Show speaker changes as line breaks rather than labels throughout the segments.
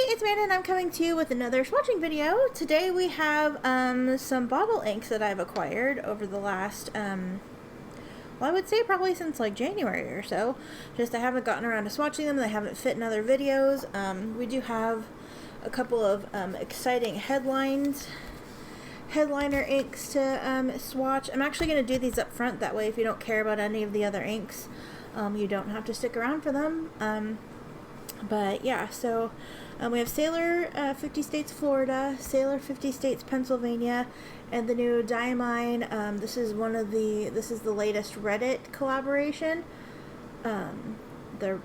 it's Amanda and I'm coming to you with another swatching video. Today we have some bottle inks that I've acquired over the last, well, I would say probably since like January or so. Just I haven't gotten around to swatching them. They haven't fit in other videos. We do have a couple of exciting headliner inks to swatch. I'm actually going to do these up front. That way if you don't care about any of the other inks, you don't have to stick around for them. But yeah, so we have Sailor 50 States Florida, Sailor 50 States Pennsylvania, and the new Diamine. This is the latest Reddit collaboration, the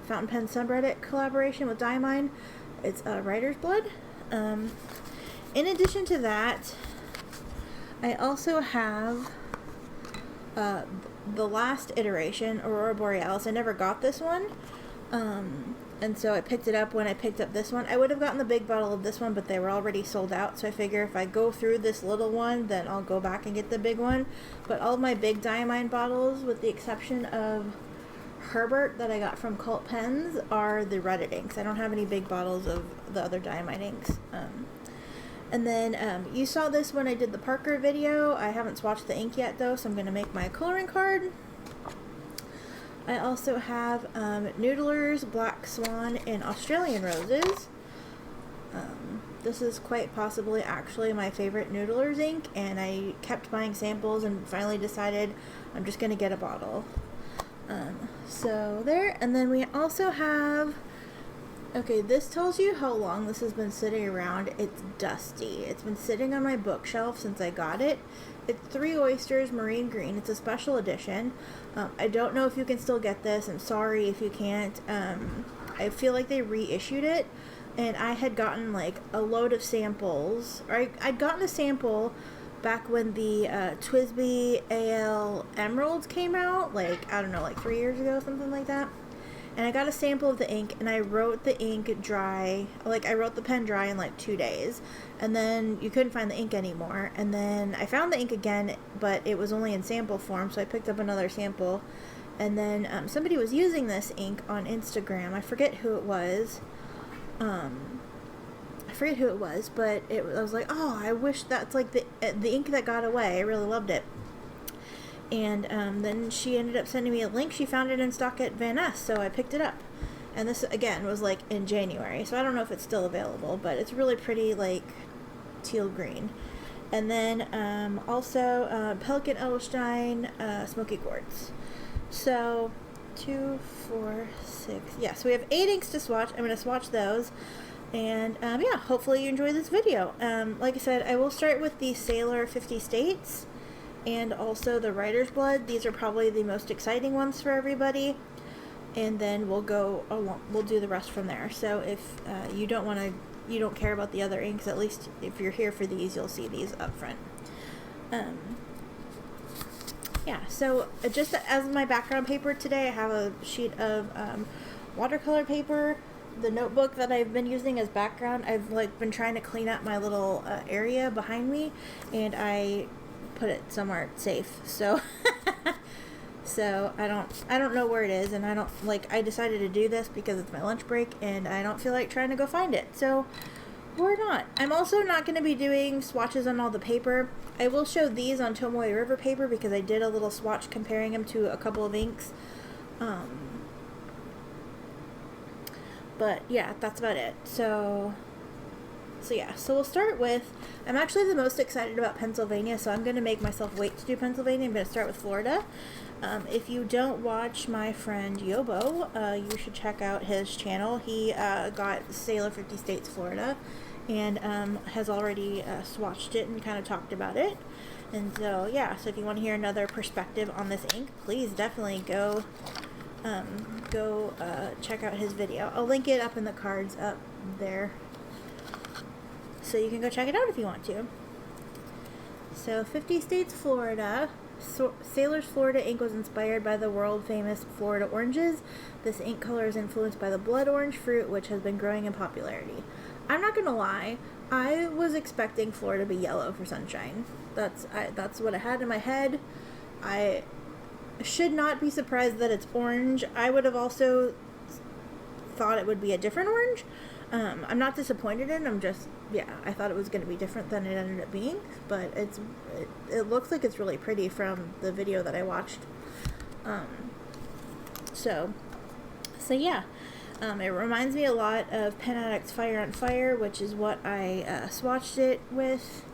Fountain Pen subreddit collaboration with Diamine. It's Writer's Blood. In addition to that, I also have the last iteration, Aurora Borealis. I never got this one. And so I picked it up when I picked up this one. I would have gotten the big bottle of this one, but they were already sold out. So I figure if I go through this little one, then I'll go back and get the big one. But all of my big Diamine bottles, with the exception of Herbert that I got from Cult Pens, are the Reddit inks. I don't have any big bottles of the other Diamine inks. And then you saw this when I did the Parker video. I haven't swatched the ink yet though, so I'm going to make my coloring card. I also have Noodler's Black Swan and Australian Roses. This is quite possibly actually my favorite Noodler's ink, and I kept buying samples and finally decided I'm just going to get a bottle. So there, and then we also have, okay, this tells you how long this has been sitting around. It's dusty. It's been sitting on my bookshelf since I got it. It's 3 Oysters Marine Green. It's a special edition. I don't know if you can still get this. I'm sorry if you can't. I feel like they reissued it, and I had gotten like a load of samples. Or I'd gotten a sample back when the TWSBI AL Emeralds came out, like, I don't know, like 3 years ago, something like that. And I got a sample of the ink, and I wrote the ink dry, like I wrote the pen dry in like 2 days, and then you couldn't find the ink anymore, and then I found the ink again, but it was only in sample form, so I picked up another sample, and then somebody was using this ink on Instagram. I forget who it was, but I was like, oh, I wish that's like the ink that got away. I really loved it. And then she ended up sending me a link. She found it in stock at Vanness, so I picked it up. And this, again, was like in January, so I don't know if it's still available, but it's really pretty, like, teal green. And then also Pelikan Edelstein Smoky Quartz. So 2, 4, 6, yeah, so we have 8 inks to swatch. I'm going to swatch those. And yeah, hopefully you enjoy this video. Like I said, I will start with the Sailor 50 States and also the Writer's Blood. These are probably the most exciting ones for everybody, and then we'll go along, we'll do the rest from there. So if you don't care about the other inks, at least if you're here for these, you'll see these up front. Yeah, so just as my background paper today, I have a sheet of watercolor paper. The notebook that I've been using as background, I've like been trying to clean up my little area behind me, and I put it somewhere safe, so so I don't know where it is, and I decided to do this because it's my lunch break and I don't feel like trying to go find it, so we're not. I'm also not going to be doing swatches on all the paper. I will show these on Tomoe River paper because I did a little swatch comparing them to a couple of inks, but yeah, that's about it. So yeah, so we'll start with, I'm actually the most excited about Pennsylvania, so I'm going to make myself wait to do Pennsylvania. I'm going to start with Florida. If you don't watch my friend Yobo, you should check out his channel. He got Sailor 50 States Florida and has already swatched it and kind of talked about it. And so yeah, so if you want to hear another perspective on this ink, please definitely go check out his video. I'll link it up in the cards up there, so you can go check it out if you want to. So 50 States Florida. Sailor's Florida ink was inspired by the world famous Florida oranges. This ink color is influenced by the blood orange fruit, which has been growing in popularity. I'm not gonna lie, I was expecting Florida to be yellow for sunshine. That's what I had in my head. I should not be surprised that it's orange. I would have also thought it would be a different orange. I'm not disappointed in it. I'm just, yeah, I thought it was going to be different than it ended up being. But it looks like it's really pretty from the video that I watched. So yeah. It reminds me a lot of Pen Addict's Fire on Fire, which is what I swatched it with,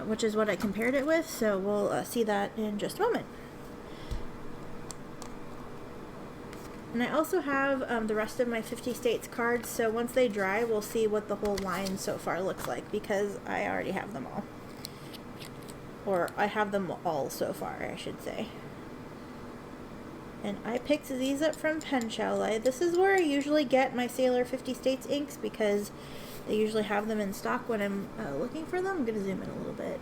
which is what I compared it with, so we'll see that in just a moment. And I also have the rest of my 50 States cards, so once they dry, we'll see what the whole line so far looks like, because I already have them all. Or I have them all so far, I should say. And I picked these up from Pen Chalet. This is where I usually get my Sailor 50 States inks because they usually have them in stock when I'm looking for them. I'm going to zoom in a little bit.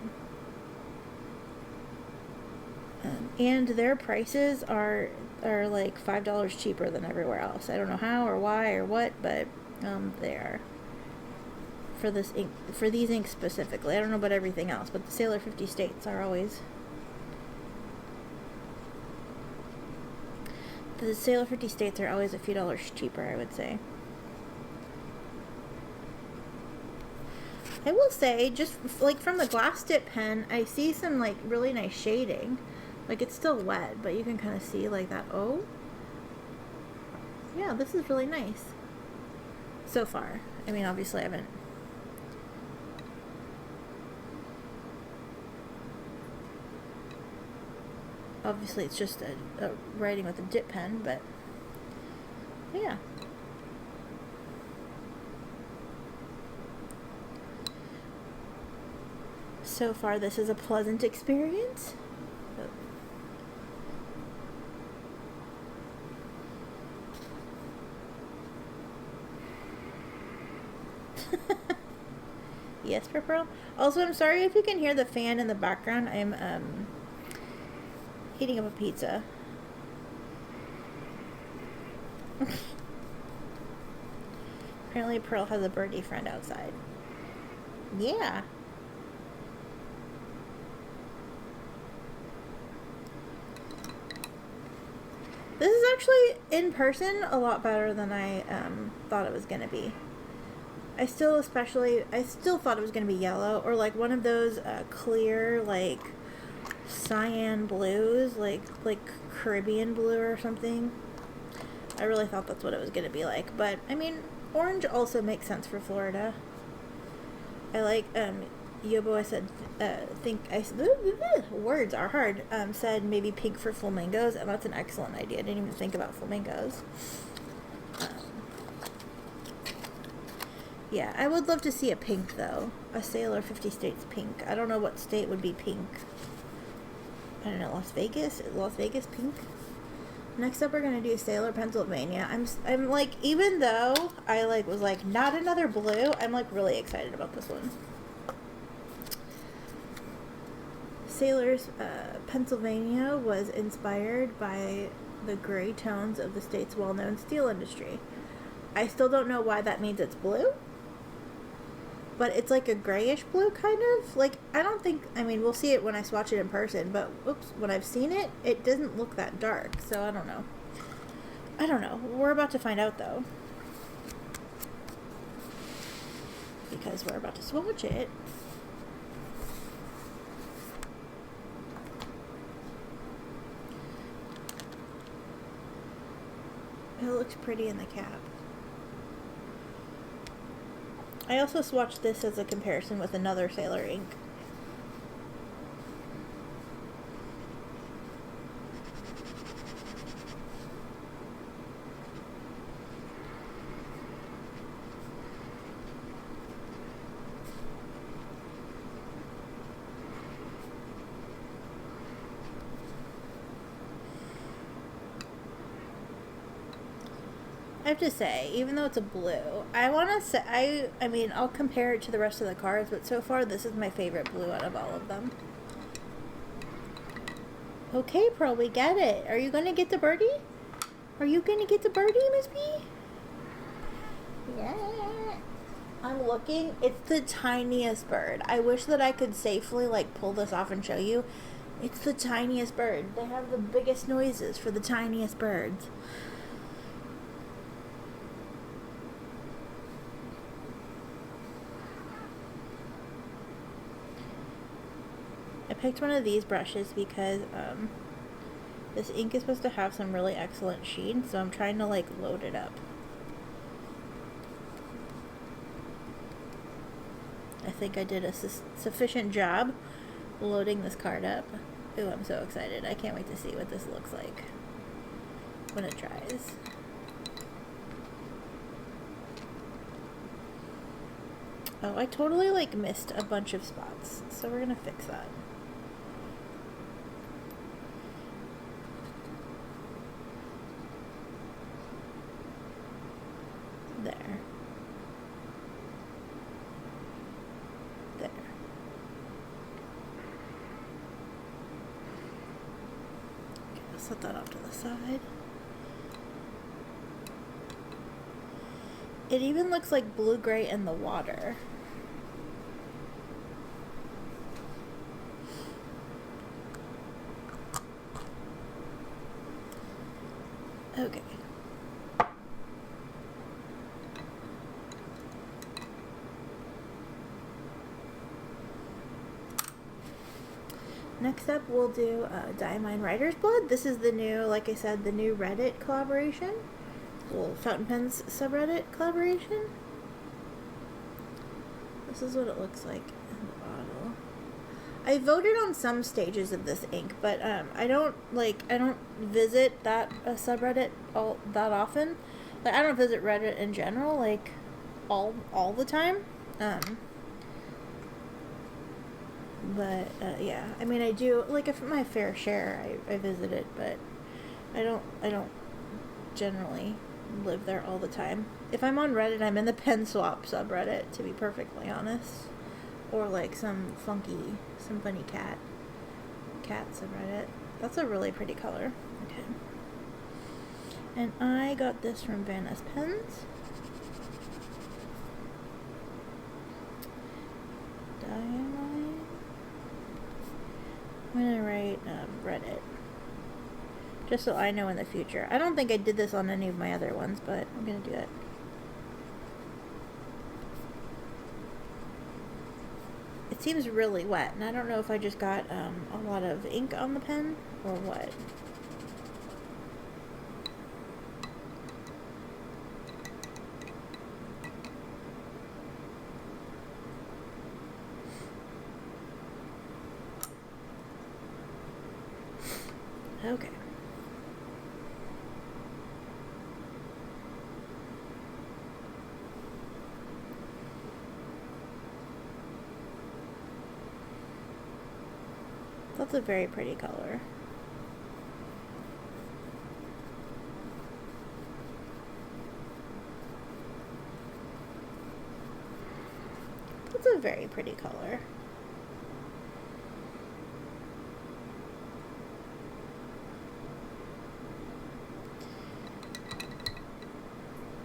And their prices are like $5 cheaper than everywhere else. I don't know how or why or what, but they are. For this ink, for these inks specifically. I don't know about everything else, but the Sailor 50 States are always... The Sailor 50 States are always a few dollars cheaper, I would say. I will say, just like from the glass dip pen, I see some like really nice shading. Like it's still wet, but you can kind of see like that. Oh, yeah, this is really nice so far. I mean, obviously I haven't. Obviously, it's just a writing with a dip pen, but yeah. So far, this is a pleasant experience. Yes, Pearl. Also, I'm sorry if you can hear the fan in the background. I'm heating up a pizza. Apparently Pearl has a birdie friend outside. Yeah. This is actually, in person, a lot better than I thought it was going to be. I still thought it was going to be yellow, or like one of those clear, like, cyan blues, like Caribbean blue or something. I really thought that's what it was going to be like, but I mean, orange also makes sense for Florida. I like Yobo, I said words are hard, said maybe pink for flamingos, and that's an excellent idea. I didn't even think about flamingos. Yeah, I would love to see a pink though, a Sailor 50 States pink. I don't know what state would be pink. I don't know, Las Vegas pink. Next up, we're gonna do Sailor Pennsylvania. I'm like, even though I like was like not another blue, I'm like really excited about this one. Sailor's Pennsylvania was inspired by the gray tones of the state's well-known steel industry. I still don't know why that means it's blue, but it's like a grayish blue kind of. Like, I don't think, I mean, we'll see it when I swatch it in person, but oops, when I've seen it, it doesn't look that dark, so I don't know. We're about to find out though, because we're about to swatch it. It looks pretty in the cap. I also swatched this as a comparison with another Sailor ink. I have to say, even though it's a blue, I want to say, I mean, I'll compare it to the rest of the cards, but so far this is my favorite blue out of all of them. Okay, Pearl, we get it. Are you going to get the birdie? Are you going to get the birdie, Miss B? Yeah. I'm looking. It's the tiniest bird. I wish that I could safely, like, pull this off and show you. It's the tiniest bird. They have the biggest noises for the tiniest birds. picked one of these brushes because this ink is supposed to have some really excellent sheen, so I'm trying to like load it up. I think I did a sufficient job loading this card up. Ooh, I'm so excited. I can't wait to see what this looks like when it dries. Oh, I totally like missed a bunch of spots, so we're gonna fix that. There. There. Okay, I'll set that off to the side. It even looks like blue-gray in the water. Okay. Next up, we'll do Diamine Writer's Blood. This is the new, like I said, the new Reddit collaboration. Little Fountain Pens subreddit collaboration. This is what it looks like in the bottle. I voted on some stages of this ink, but I don't visit that subreddit that often. Like, I don't visit Reddit in general, like all the time. But yeah, I mean, I do like if my fair share. I visit it, but I don't generally live there all the time. If I'm on Reddit, I'm in the pen swap subreddit, to be perfectly honest, or like some funny cat subreddit. That's a really pretty color. Okay, and I got this from Vanness Pens. Diamine. I'm gonna write Reddit, just so I know in the future. I don't think I did this on any of my other ones, but I'm gonna do it. It seems really wet, and I don't know if I just got a lot of ink on the pen or what. Okay. That's a very pretty color. That's a very pretty color.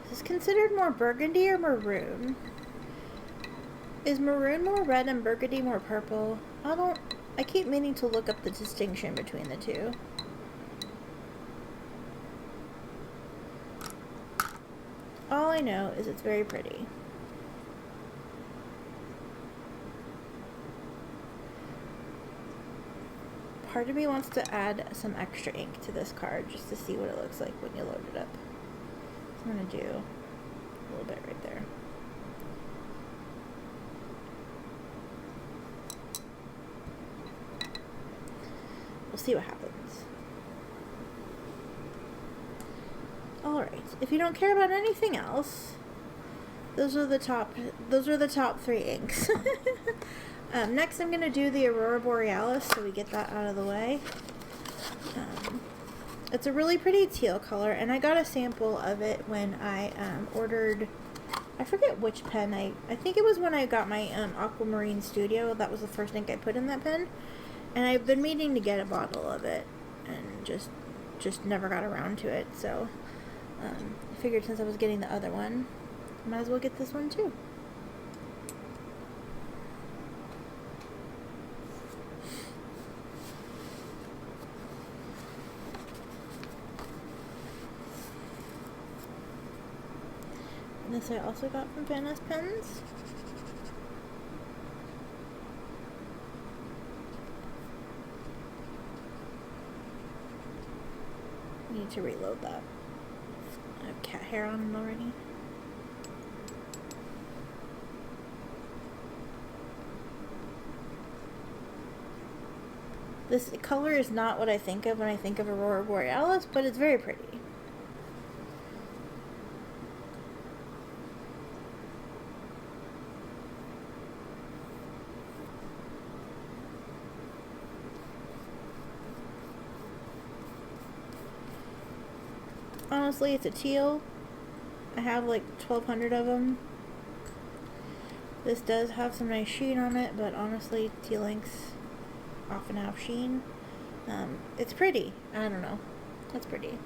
Is this considered more burgundy or maroon? Is maroon more red and burgundy more purple? I keep meaning to look up the distinction between the two. All I know is it's very pretty. Part of me wants to add some extra ink to this card just to see what it looks like when you load it up. So I'm going to do a little bit right there. We'll see what happens. Alright, if you don't care about anything else, those are the top 3 inks. Next I'm going to do the Aurora Borealis, so we get that out of the way. It's a really pretty teal color, and I got a sample of it when I ordered, I forget which pen, I think it was when I got my Aquamarine Studio. That was the first ink I put in that pen. And I've been meaning to get a bottle of it, and just never got around to it. So I figured since I was getting the other one, I might as well get this one too. And this I also got from Vanness Pens. need to reload that. I have cat hair on it already. This color is not what I think of when I think of Aurora Borealis, but it's very pretty. Honestly, it's a teal. I have like 1,200 of them. This does have some nice sheen on it, but honestly, teal inks often have sheen. It's pretty. I don't know. It's pretty.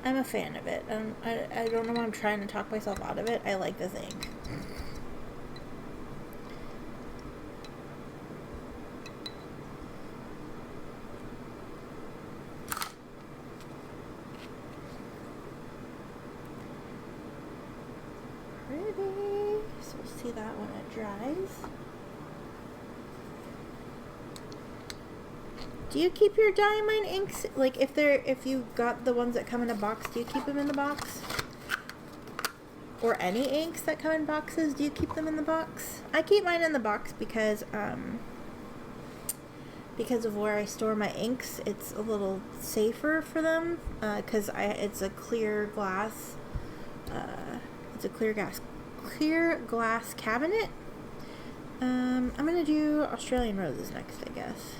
I'm a fan of it. I don't know why I'm trying to talk myself out of it. I like this ink. Pretty. So we'll see that when it dries. Do you keep your Diamine inks, like if you got the ones that come in a box, do you keep them in the box? Or any inks that come in boxes, do you keep them in the box? I keep mine in the box because of where I store my inks. It's a little safer for them because it's a clear glass. It's a clear glass cabinet. I'm gonna do Australian Roses next, I guess.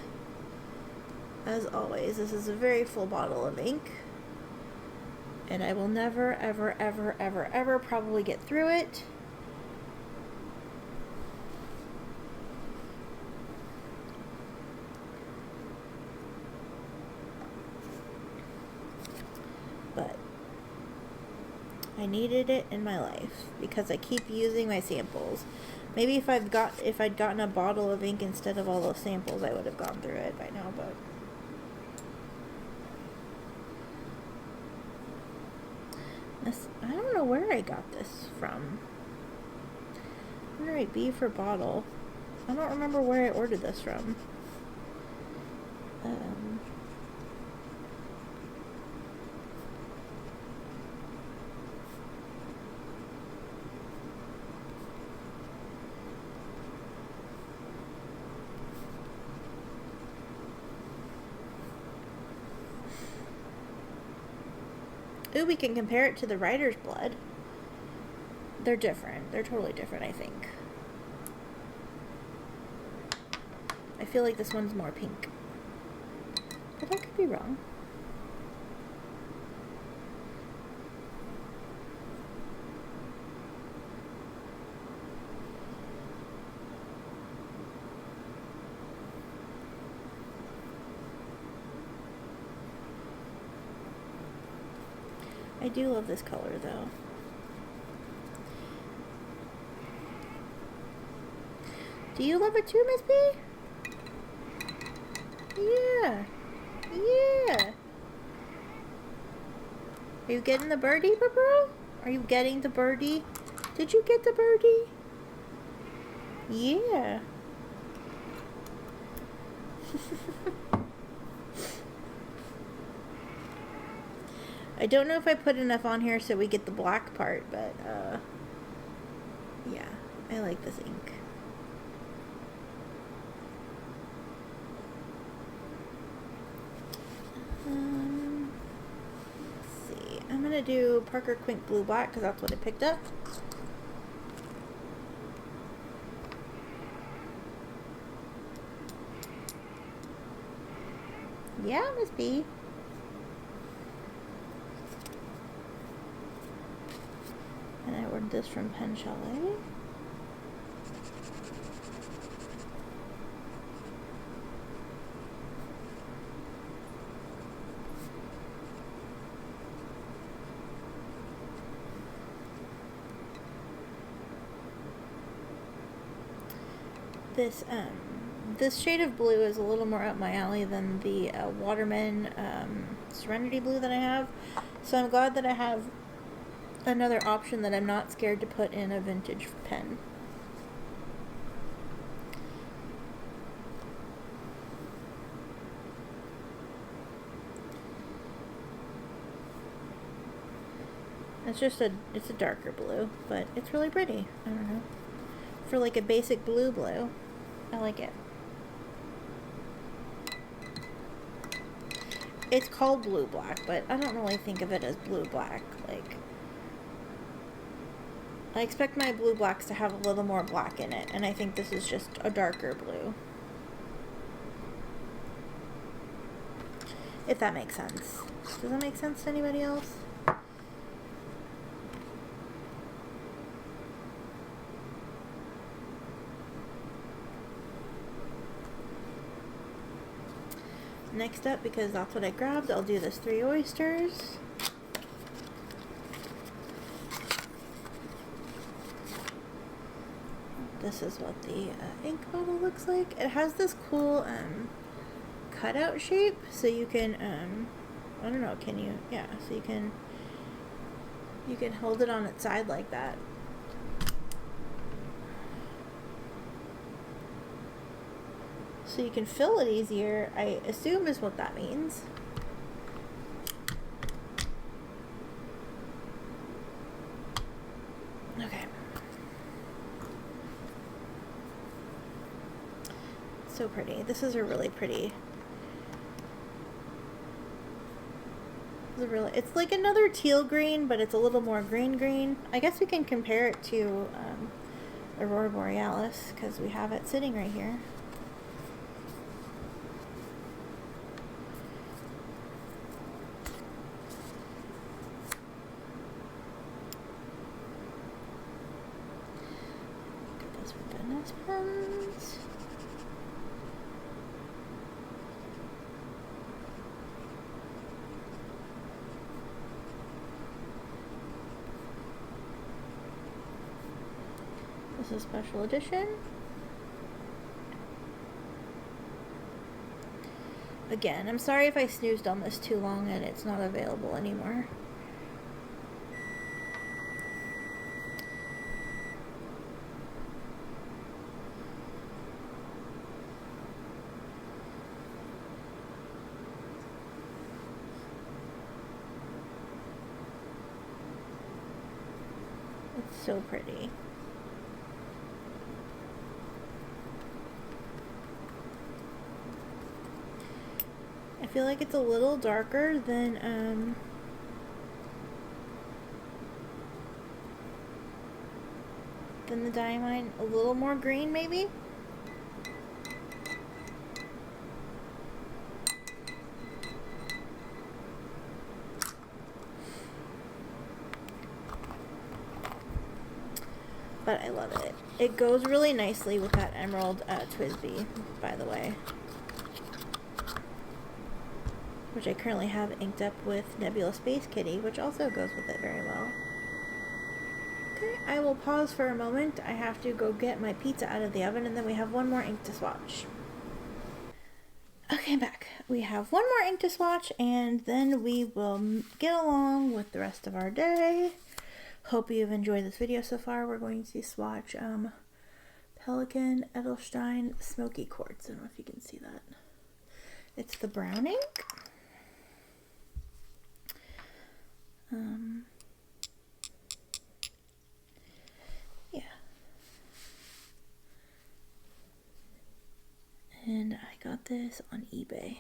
As always, this is a very full bottle of ink, and I will never, ever, ever, ever, ever probably get through it. But I needed it in my life because I keep using my samples. Maybe if I'd gotten a bottle of ink instead of all those samples, I would have gone through it by now, but I don't know where I got this from. Alright, B for bottle. I don't remember where I ordered this from. Ooh, we can compare it to the Writer's Blood. They're different. They're totally different, I think. I feel like this one's more pink. But I could be wrong. I do love this color, though. Do you love it too, Miss B? Yeah. Yeah. Are you getting the birdie, bro? Are you getting the birdie? Did you get the birdie? Yeah. I don't know if I put enough on here so we get the black part, but, yeah, I like this ink. Let's see. I'm going to do Parker Quink Blue Black because that's what I picked up. Yeah, Miss B. And I ordered this from Pen Chalet. This shade of blue is a little more up my alley than the Waterman Serenity Blue that I have. So I'm glad that I have another option that I'm not scared to put in a vintage pen. it's a darker blue, but it's really pretty. I don't know. For like a basic blue, I like it. It's called blue black, but I don't really think of it as blue black. Like, I expect my blue blacks to have a little more black in it, and I think this is just a darker blue. If that makes sense. Does that make sense to anybody else? Next up, because that's what I grabbed, I'll do this 3 oysters. This is what the ink bottle looks like. It has this cool cutout shape, so you can I don't know, can you? Yeah, so you can hold it on its side like that. So you can fill it easier, I assume is what that means. Okay. So pretty. This is a really pretty. It's like another teal green, but it's a little more green. I guess we can compare it to Aurora Borealis, because we have it sitting right here. Get this for Vanness Pens. This is a special edition. Again, I'm sorry if I snoozed on this too long and it's not available anymore. It's so pretty. I feel like it's a little darker than the Diamine, a little more green maybe. But I love it. It goes really nicely with that emerald Twisby, by the way, which I currently have inked up with Nebula Space Kitty, which also goes with it very well. Okay, I will pause for a moment. I have to go get my pizza out of the oven, and then we have one more ink to swatch. Okay, I'm back. We have one more ink to swatch, and then we will get along with the rest of our day. Hope you've enjoyed this video so far. We're going to swatch Pelikan, Edelstein, Smoky Quartz. I don't know if you can see that. It's the brown ink. Yeah. And I got this on eBay.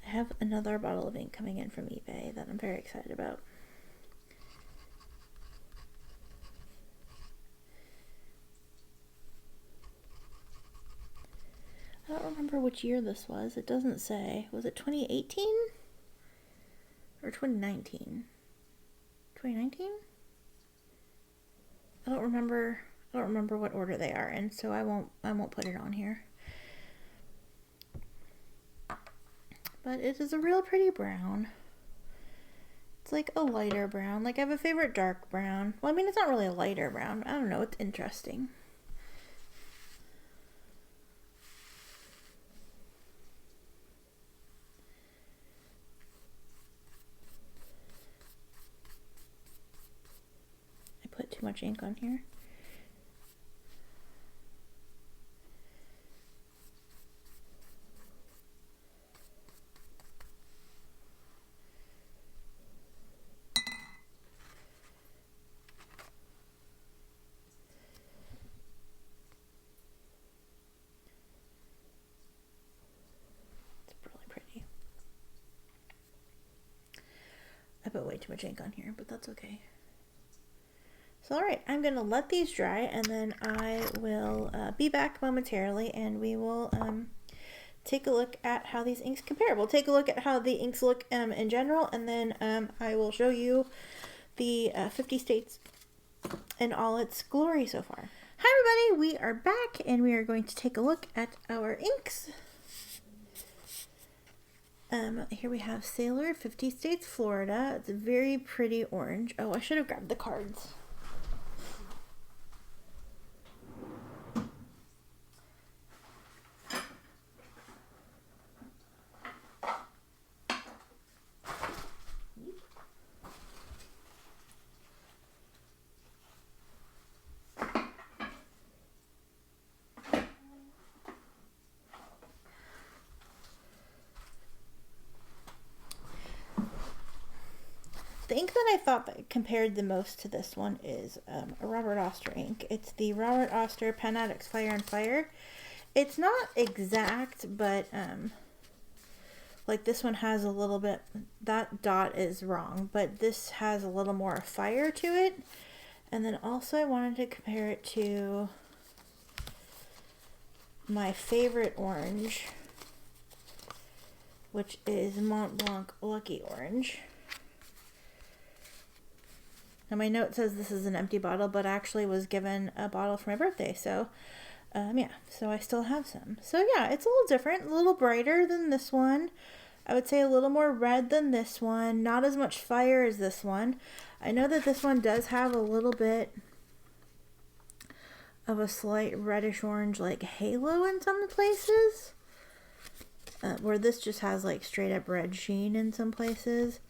I have another bottle of ink coming in from eBay that I'm very excited about. I don't remember which year this was. It doesn't say. Was it 2018? Or 2019? 2019? I don't remember what order they are in, so I won't put it on here. But it is a real pretty brown. It's like a lighter brown. Like, I have a favorite dark brown. Well, I mean, it's not really a lighter brown. I don't know. It's interesting. I put too much ink on here. put way too much ink on here, but that's okay. So alright, I'm going to let these dry, and then I will be back momentarily, and we will take a look at how these inks compare. We'll take a look at how the inks look in general, and then I will show you the 50 States in all its glory so far. Hi everybody, we are back, and we are going to take a look at our inks. Here we have Sailor, 50 States, Florida. It's a very pretty orange. Oh, I should have grabbed the cards. The ink that I thought that compared the most to this one is a Robert Oster ink. It's the Robert Oster Pen Addicts Fire and Fire. It's not exact, but like this one has a little bit, that dot is wrong, but this has a little more fire to it. And then also I wanted to compare it to my favorite orange, which is Mont Blanc Lucky Orange. Now my note says this is an empty bottle, but I actually was given a bottle for my birthday, so yeah, so I still have some. So yeah, it's a little different, a little brighter than this one. I would say a little more red than this one, not as much fire as this one. I know that this one does have a little bit of a slight reddish orange like halo in some places, where this just has like straight up red sheen in some places.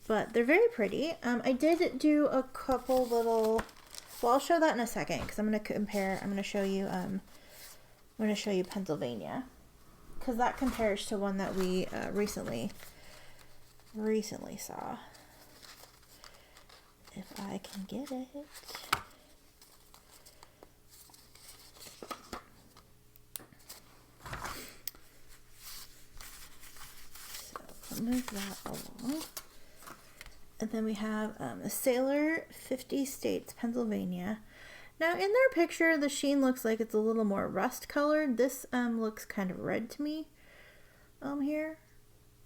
But they're very pretty. I did do a couple little, well, I'll show that in a second, because I'm going to compare, I'm going to show you Pennsylvania, because that compares to one that we, recently saw. If I can get it. Move that along. And then we have a Sailor, 50 States, Pennsylvania. Now in their picture the sheen looks like it's a little more rust colored. This looks kind of red to me here.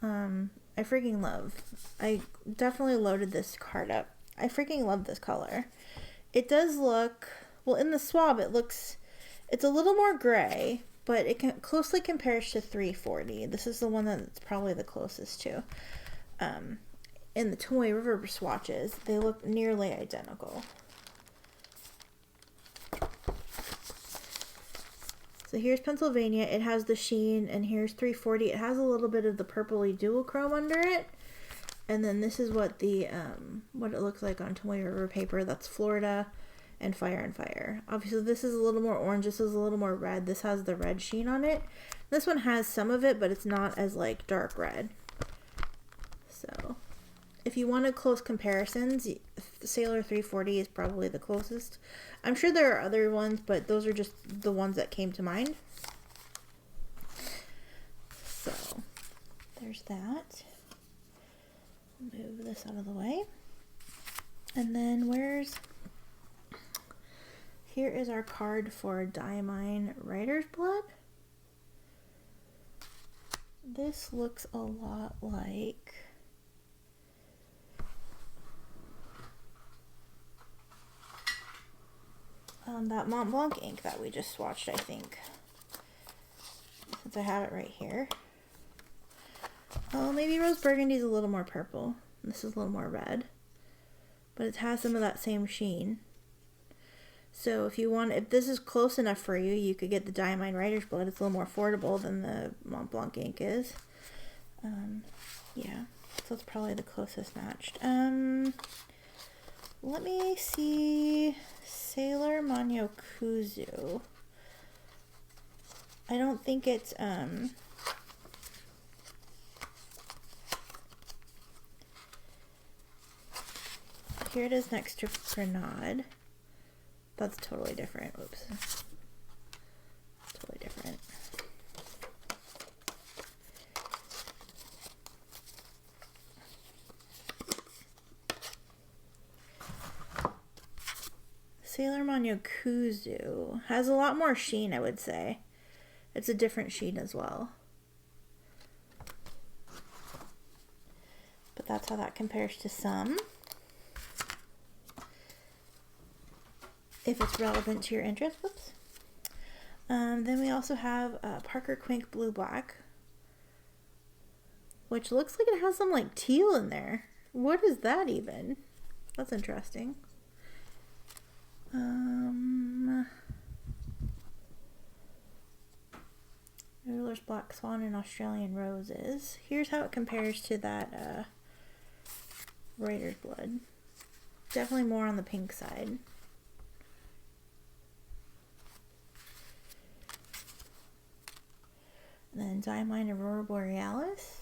I freaking love. I definitely loaded this card up. I freaking love this color. It does look, well, in the swab it's a little more gray, but it closely compares to 340. This is the one that's probably the closest to. In the Toy River swatches, they look nearly identical. So here's Pennsylvania. It has the sheen, and here's 340. It has a little bit of the purpley dual chrome under it. And then this is what the what it looks like on Toy River paper. That's Florida and Fire and Fire. Obviously this is a little more orange, this is a little more red. This has the red sheen on it. This one has some of it, but it's not as like dark red. So if you wanted close comparisons, Sailor 340 is probably the closest. I'm sure there are other ones, but those are just the ones that came to mind. So there's that. Move this out of the way. And then here is our card for Diamine Writer's Blood. This looks a lot like that Mont Blanc ink that we just swatched, I think. Since I have it right here. Oh, maybe Rose Burgundy is a little more purple. This is a little more red. But it has some of that same sheen. So if this is close enough for you, you could get the Diamine Writer's Blood. It's a little more affordable than the Mont Blanc ink is. Yeah, so it's probably the closest matched. Let me see. Sailor Manyokuzu. I don't think it's, here it is next to Grenade. That's totally different. Oops. Totally different. Manyo Kuzu has a lot more sheen, I would say. It's a different sheen as well. But that's how that compares to some. If it's relevant to your interest. Whoops. Then we also have Parker Quink Blue Black, which looks like it has some like teal in there. What is that even? That's interesting. Noodler's Black Swan and Australian Roses. Here's how it compares to that Writer's Blood. Definitely more on the pink side. And then Diamine Aurora Borealis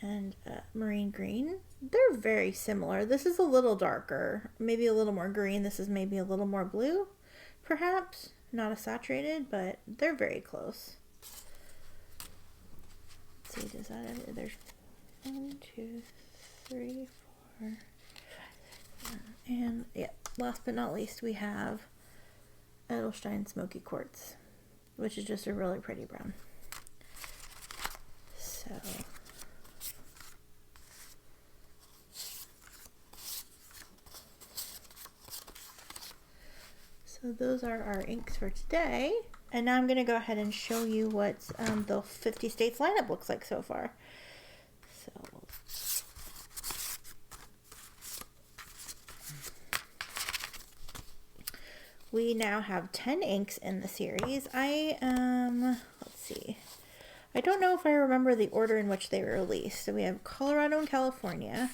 and Marine Green. They're very similar. This is a little darker, maybe a little more green. This is maybe a little more blue, perhaps. Not as saturated, but they're very close. Let's see, does that have, there's 1, 2, 3, 4, 5, and yeah, last but not least, we have Edelstein Smoky Quartz, which is just a really pretty brown. So those are our inks for today. And now I'm going to go ahead and show you what the 50 states lineup looks like so far. So we now have 10 inks in the series. Let's see. I don't know if I remember the order in which they were released. So we have Colorado and California.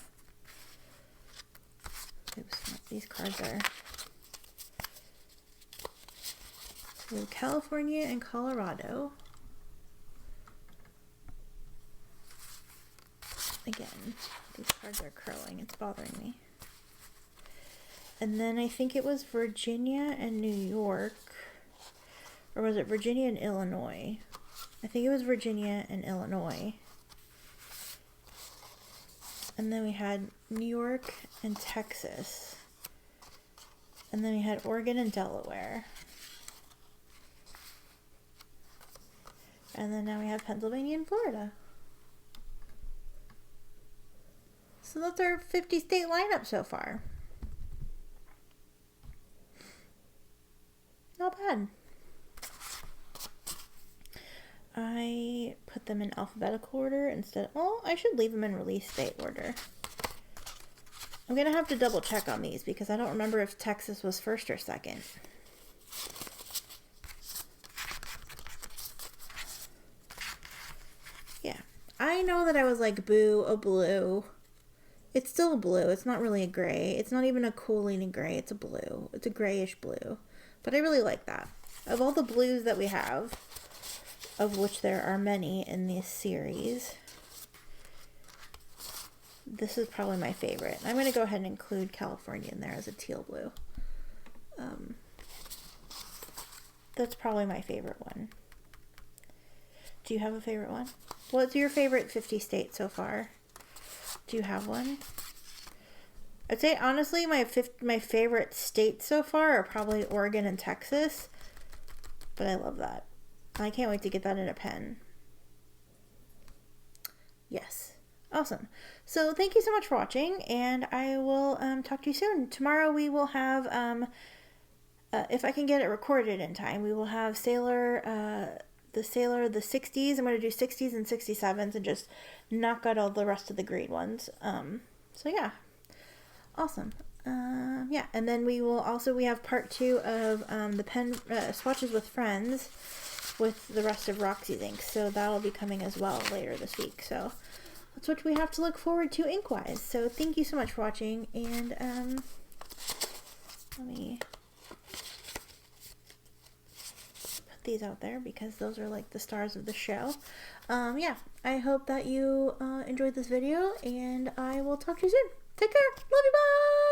Oops, these cards are... So California and Colorado. Again, these cards are curling. It's bothering me. And then I think it was Virginia and New York. Or was it Virginia and Illinois? I think it was Virginia and Illinois. And then we had New York and Texas. And then we had Oregon and Delaware. And then now we have Pennsylvania and Florida. So that's our 50 state lineup so far. Not bad. I put them in alphabetical order instead. Oh, I should leave them in release date order. I'm going to have to double check on these because I don't remember if Texas was first or second. I know that I was like, boo, a blue. It's still a blue. It's not really a gray. It's not even a cooling gray. It's a blue. It's a grayish blue. But I really like that. Of all the blues that we have, of which there are many in this series, this is probably my favorite. I'm going to go ahead and include California in there as a teal blue. That's probably my favorite one. Do you have a favorite one? What's your favorite 50 state so far? Do you have one? I'd say honestly my favorite states so far are probably Oregon and Texas. But I love that. I can't wait to get that in a pen. Yes. Awesome. So thank you so much for watching, and I will talk to you soon. Tomorrow we will have, if I can get it recorded in time, we will have the 60s. I'm going to do 60s and 67s and just knock out all the rest of the green ones. So yeah, awesome. Yeah, and then we have part 2 of the pen swatches with friends with the rest of Roxy's inks. So that'll be coming as well later this week. So that's what we have to look forward to ink-wise. So thank you so much for watching, and let me these out there because those are like the stars of the show. Yeah, I hope that you enjoyed this video, and I will talk to you soon. Take care. Love you. Bye.